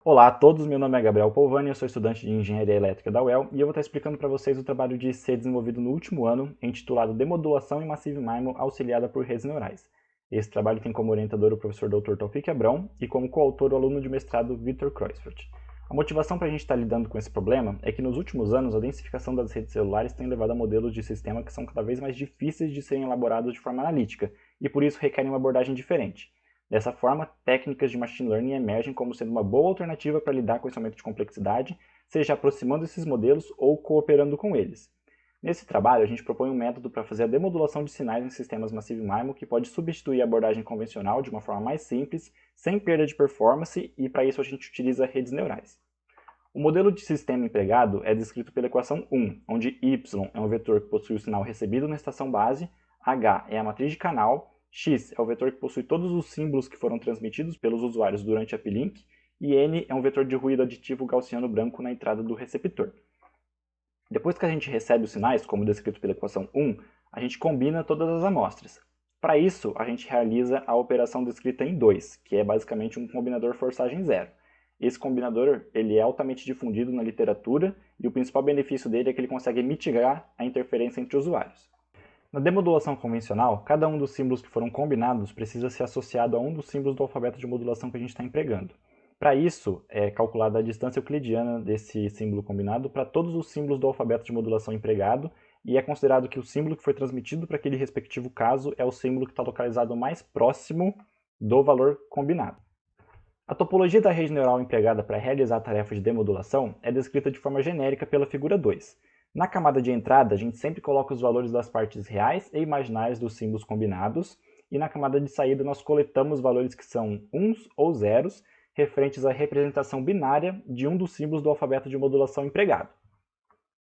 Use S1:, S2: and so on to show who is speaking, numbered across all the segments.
S1: Olá a todos, meu nome é Gabriel Polvani, eu sou estudante de Engenharia Elétrica da UEL e eu vou estar explicando para vocês o trabalho de IC desenvolvido no último ano, intitulado Demodulação em Massive MIMO auxiliada por redes neurais. Esse trabalho tem como orientador o professor Dr. Taufik Abrão e como coautor o aluno de mestrado Vitor Kreuzfeld. A motivação para a gente estar lidando com esse problema é que nos últimos anos a densificação das redes celulares tem levado a modelos de sistema que são cada vez mais difíceis de serem elaborados de forma analítica e por isso requerem uma abordagem diferente. Dessa forma, técnicas de machine learning emergem como sendo uma boa alternativa para lidar com esse aumento de complexidade, seja aproximando esses modelos ou cooperando com eles. Nesse trabalho, a gente propõe um método para fazer a demodulação de sinais em sistemas Massive MIMO que pode substituir a abordagem convencional de uma forma mais simples, sem perda de performance, e para isso a gente utiliza redes neurais. O modelo de sistema empregado é descrito pela equação 1, onde y é um vetor que possui o sinal recebido na estação base, h é a matriz de canal, x é o vetor que possui todos os símbolos que foram transmitidos pelos usuários durante a uplink, e n é um vetor de ruído aditivo gaussiano branco na entrada do receptor. Depois que a gente recebe os sinais, como descrito pela equação 1, a gente combina todas as amostras. Para isso, a gente realiza a operação descrita em 2, que é basicamente um combinador forçagem zero. Esse combinador ele é altamente difundido na literatura e o principal benefício dele é que ele consegue mitigar a interferência entre usuários. Na demodulação convencional, cada um dos símbolos que foram combinados precisa ser associado a um dos símbolos do alfabeto de modulação que a gente está empregando. Para isso, é calculada a distância euclidiana desse símbolo combinado para todos os símbolos do alfabeto de modulação empregado, e é considerado que o símbolo que foi transmitido para aquele respectivo caso é o símbolo que está localizado mais próximo do valor combinado. A topologia da rede neural empregada para realizar a tarefa de demodulação é descrita de forma genérica pela figura 2. Na camada de entrada, a gente sempre coloca os valores das partes reais e imaginárias dos símbolos combinados, e na camada de saída nós coletamos valores que são uns ou zeros, referentes à representação binária de um dos símbolos do alfabeto de modulação empregado.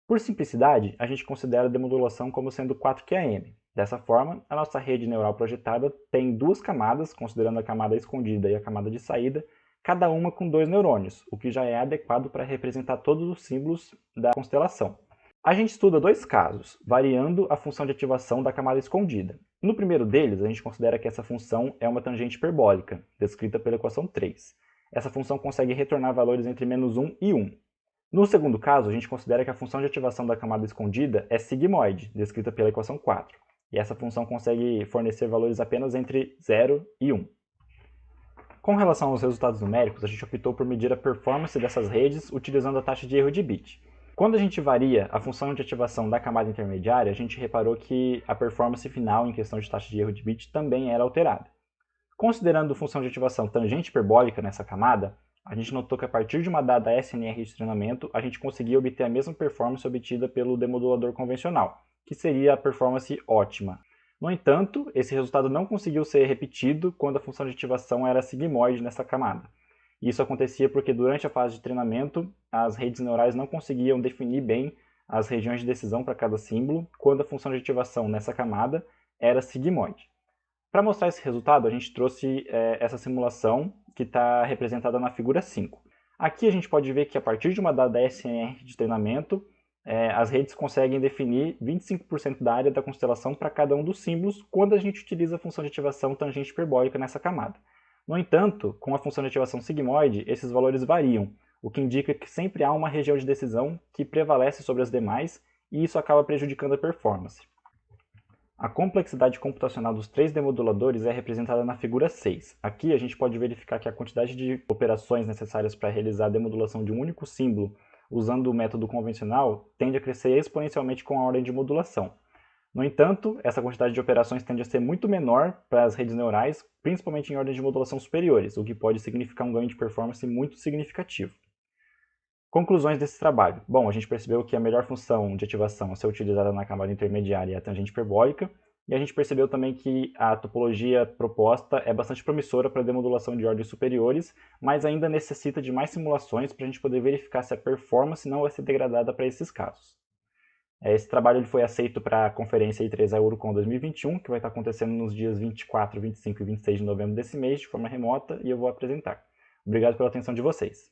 S1: Por simplicidade, a gente considera a demodulação como sendo 4QAM. Dessa forma, a nossa rede neural projetada tem duas camadas, considerando a camada escondida e a camada de saída, cada uma com 2 neurônios, o que já é adequado para representar todos os símbolos da constelação. A gente estuda dois casos, variando a função de ativação da camada escondida. No primeiro deles, a gente considera que essa função é uma tangente hiperbólica, descrita pela equação 3. Essa função consegue retornar valores entre -1 e 1. No segundo caso, a gente considera que a função de ativação da camada escondida é sigmoide, descrita pela equação 4. E essa função consegue fornecer valores apenas entre 0 e 1. Com relação aos resultados numéricos, a gente optou por medir a performance dessas redes utilizando a taxa de erro de bit. Quando a gente varia a função de ativação da camada intermediária, a gente reparou que a performance final em questão de taxa de erro de bit também era alterada. Considerando a função de ativação tangente hiperbólica nessa camada, a gente notou que a partir de uma dada SNR de treinamento, a gente conseguia obter a mesma performance obtida pelo demodulador convencional, que seria a performance ótima. No entanto, esse resultado não conseguiu ser repetido quando a função de ativação era sigmoide nessa camada. Isso acontecia porque durante a fase de treinamento, as redes neurais não conseguiam definir bem as regiões de decisão para cada símbolo, quando a função de ativação nessa camada era sigmoide. Para mostrar esse resultado, a gente trouxe essa simulação que está representada na figura 5. Aqui a gente pode ver que a partir de uma dada SNR de treinamento, as redes conseguem definir 25% da área da constelação para cada um dos símbolos quando a gente utiliza a função de ativação tangente hiperbólica nessa camada. No entanto, com a função de ativação sigmoide, esses valores variam, o que indica que sempre há uma região de decisão que prevalece sobre as demais, e isso acaba prejudicando a performance. A complexidade computacional dos 3 demoduladores é representada na figura 6. Aqui a gente pode verificar que a quantidade de operações necessárias para realizar a demodulação de um único símbolo usando o método convencional tende a crescer exponencialmente com a ordem de modulação. No entanto, essa quantidade de operações tende a ser muito menor para as redes neurais, principalmente em ordens de modulação superiores, o que pode significar um ganho de performance muito significativo. Conclusões desse trabalho. Bom, a gente percebeu que a melhor função de ativação a ser utilizada na camada intermediária é a tangente hiperbólica, e a gente percebeu também que a topologia proposta é bastante promissora para a demodulação de ordens superiores, mas ainda necessita de mais simulações para a gente poder verificar se a performance não vai ser degradada para esses casos. Esse trabalho ele foi aceito para a conferência I3A Eurocon 2021, que vai estar acontecendo nos dias 24, 25 e 26 de novembro desse mês, de forma remota, e eu vou apresentar. Obrigado pela atenção de vocês.